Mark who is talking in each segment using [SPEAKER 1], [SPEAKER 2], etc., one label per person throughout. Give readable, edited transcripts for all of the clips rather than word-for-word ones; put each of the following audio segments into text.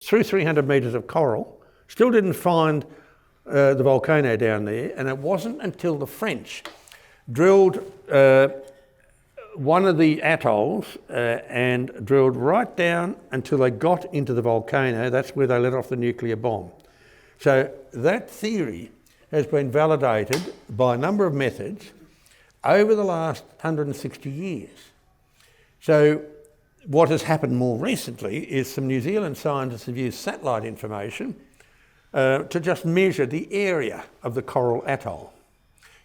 [SPEAKER 1] through 300 metres of coral, still didn't find the volcano down there, and it wasn't until the French drilled one of the atolls and drilled right down until they got into the volcano. That's where they let off the nuclear bomb. So that theory has been validated by a number of methods over the last 160 years. So what has happened more recently is some New Zealand scientists have used satellite information to just measure the area of the coral atoll.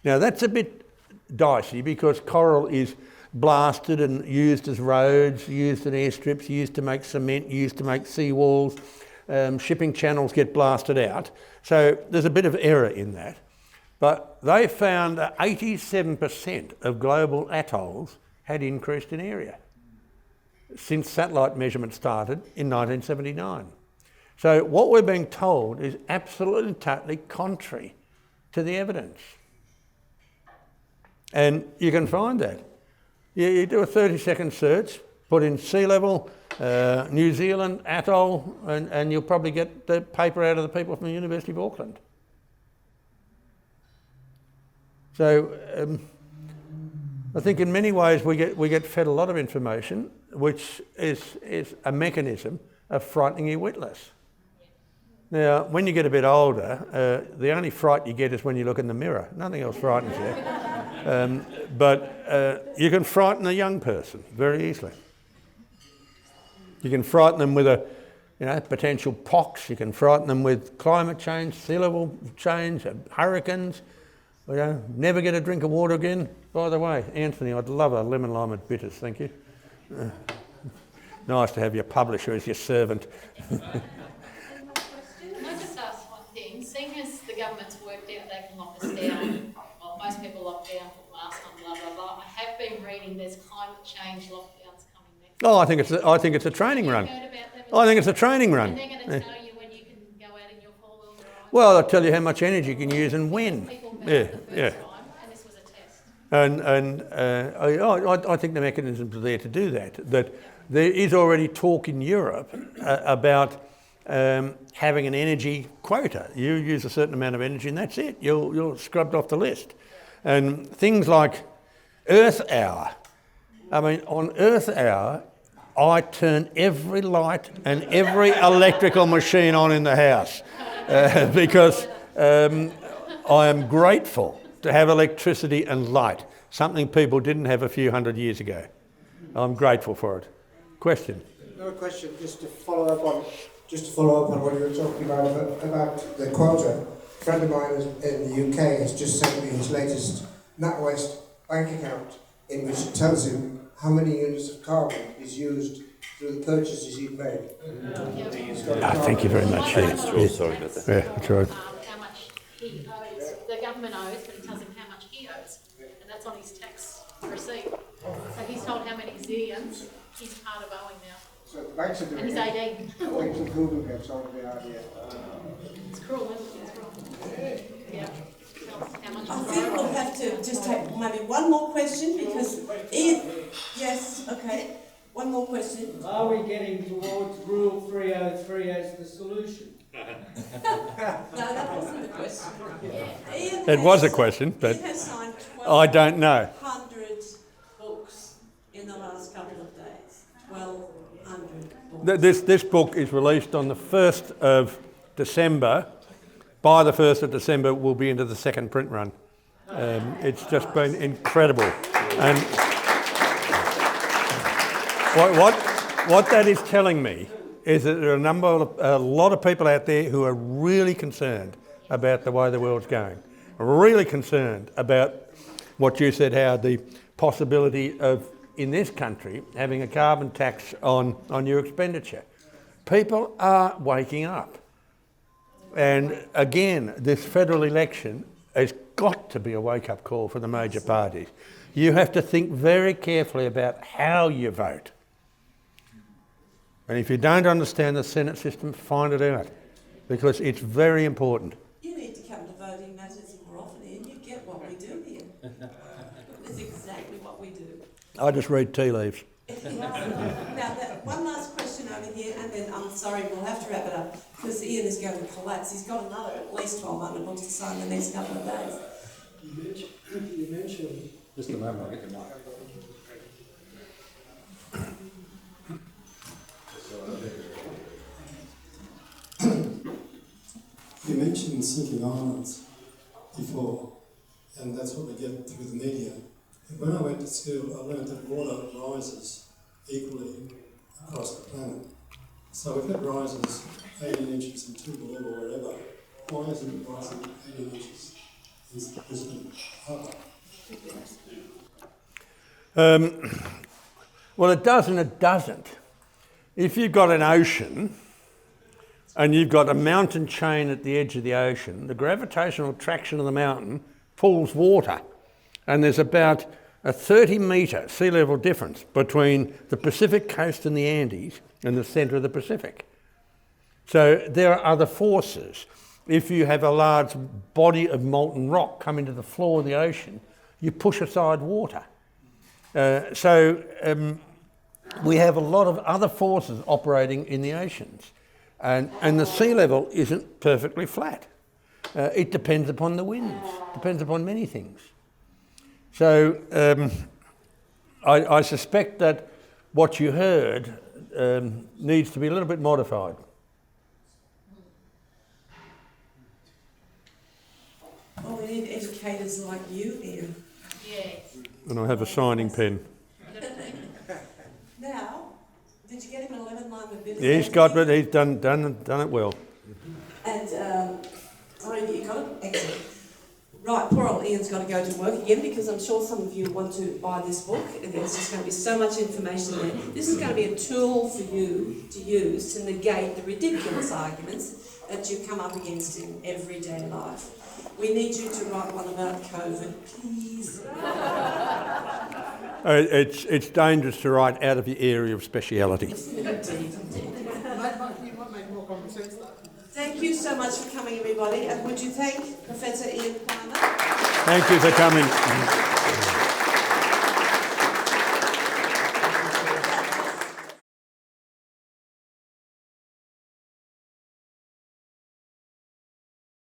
[SPEAKER 1] Now that's a bit dicey because coral is blasted and used as roads, used in airstrips, used to make cement, used to make seawalls. Shipping channels get blasted out. So there's a bit of error in that. But they found that 87% of global atolls had increased in area since satellite measurement started in 1979. So what we're being told is absolutely totally contrary to the evidence. And you can find that. You do a 30-second search, put in sea level, New Zealand, atoll, and you'll probably get the paper out of the people from the University of Auckland. So I think in many ways we get fed a lot of information which is a mechanism of frightening you witless. Now, when you get a bit older, the only fright you get is when you look in the mirror. Nothing else frightens you. But you can frighten a young person very easily. You can frighten them with potential pox. You can frighten them with climate change, sea level change, hurricanes. Never get a drink of water again. By the way, Anthony, I'd love a lemon lime and bitters, thank you. Nice to have your publisher as your servant.
[SPEAKER 2] Can I just ask one thing? Seeing as the government's worked out they can lock us down, well, most people lock down, put masks on, blah, blah, blah. I have been reading there's climate change lockdowns coming next.
[SPEAKER 1] Oh, I think it's a training run. I think it's a training run.
[SPEAKER 2] And they're going to tell you when you can go out in your four-wheel drive.
[SPEAKER 1] Well, they'll tell you how much energy you can use and when. Yeah.
[SPEAKER 2] And this was a test.
[SPEAKER 1] I think the mechanisms are there to do that. That there is already talk in Europe about having an energy quota. You use a certain amount of energy and that's it. You're scrubbed off the list. And things like Earth Hour. I mean, on Earth Hour, I turn every light and every electrical machine on in the house because I am grateful to have electricity and light, something people didn't have a few hundred years ago. I'm grateful for it. Question?
[SPEAKER 3] Another question, just to follow up on what you were talking about the quota. A friend of mine in the UK has just sent me his latest NatWest bank account, in which it tells him how many units of carbon is used through the purchases he's made.
[SPEAKER 1] Thank you very much.
[SPEAKER 4] Sorry about that.
[SPEAKER 1] Yeah, that's right.
[SPEAKER 2] How much he owes, the government owes, but it tells him how much he owes. And that's on his tax receipt. So he's told how many zillions he's part of owing now.
[SPEAKER 3] So the banks are doing
[SPEAKER 2] And he's
[SPEAKER 3] it.
[SPEAKER 2] 18.
[SPEAKER 3] I think Google gets on the idea.
[SPEAKER 2] It's cruel, isn't it? It's cruel. Yeah. Tells how much
[SPEAKER 5] I
[SPEAKER 2] he's
[SPEAKER 5] think we'll
[SPEAKER 2] owed.
[SPEAKER 5] have to just take maybe one more question because yes, okay, one more question.
[SPEAKER 6] Are we getting towards Rule 303 as the solution?
[SPEAKER 5] No, that wasn't the question. Ian
[SPEAKER 1] It was a
[SPEAKER 5] has-
[SPEAKER 1] question, but
[SPEAKER 5] Ian has signed
[SPEAKER 1] I don't know.
[SPEAKER 5] 1,200 books in the last couple of days. 1,200 books.
[SPEAKER 1] This book is released on the 1st of December. By the 1st of December, we'll be into the second print run. It's just been incredible. And what that is telling me is that there are a lot of people out there who are really concerned about the way the world's going. Really concerned about what you said, Howard, the possibility of, in this country, having a carbon tax on your expenditure. People are waking up. And again, this federal election has got to be a wake-up call for the major parties. You have to think very carefully about how you vote. And if you don't understand the Senate system, find it out, because it's very important.
[SPEAKER 5] You need to come to voting matters more often, Ian. You get what we do here. That's exactly what we do.
[SPEAKER 1] I just read tea leaves.
[SPEAKER 5] Now, one last question over here, and then I'm sorry. sorry, we'll have to wrap it up because Ian is going to collapse. He's got another at least 1,200 books to sign the next couple of days.
[SPEAKER 4] You mentioned
[SPEAKER 7] Just a moment, I'll get the mic.
[SPEAKER 4] you mentioned sinking islands before, and that's what we get through the media. And when I went to school, I learned that water rises equally across the planet. So if it rises 18 inches in Toowoomba or wherever, why isn't it rising 18 inches in Brisbane Harbour?
[SPEAKER 1] Well, it does and it doesn't. If you've got an ocean and you've got a mountain chain at the edge of the ocean, the gravitational attraction of the mountain pulls water. And there's about a 30-metre sea level difference between the Pacific coast and the Andes and the centre of the Pacific. So there are other forces. If you have a large body of molten rock come into the floor of the ocean, you push aside water. We have a lot of other forces operating in the oceans. And the sea level isn't perfectly flat. It depends upon the winds, depends upon many things. So I suspect that what you heard needs to be a little bit modified.
[SPEAKER 5] Oh, we need educators like you, Ian.
[SPEAKER 2] Yes.
[SPEAKER 1] And I have a signing pen.
[SPEAKER 5] Now, did you get him an 11-line mobility?
[SPEAKER 1] He's got it, he's done it well.
[SPEAKER 5] And, sorry, you got it? Excellent. Right, poor old Ian's got to go to work again because I'm sure some of you want to buy this book and there's just going to be so much information there. This is going to be a tool for you to use to negate the ridiculous arguments that you come up against in everyday life. We need you to write one about COVID, please.
[SPEAKER 1] It's dangerous to write out of your area of speciality.
[SPEAKER 5] Indeed.
[SPEAKER 6] You might make more common sense though.
[SPEAKER 5] Thank you so much for coming, everybody. And would you thank Professor Ian Palmer?
[SPEAKER 1] Thank you for coming.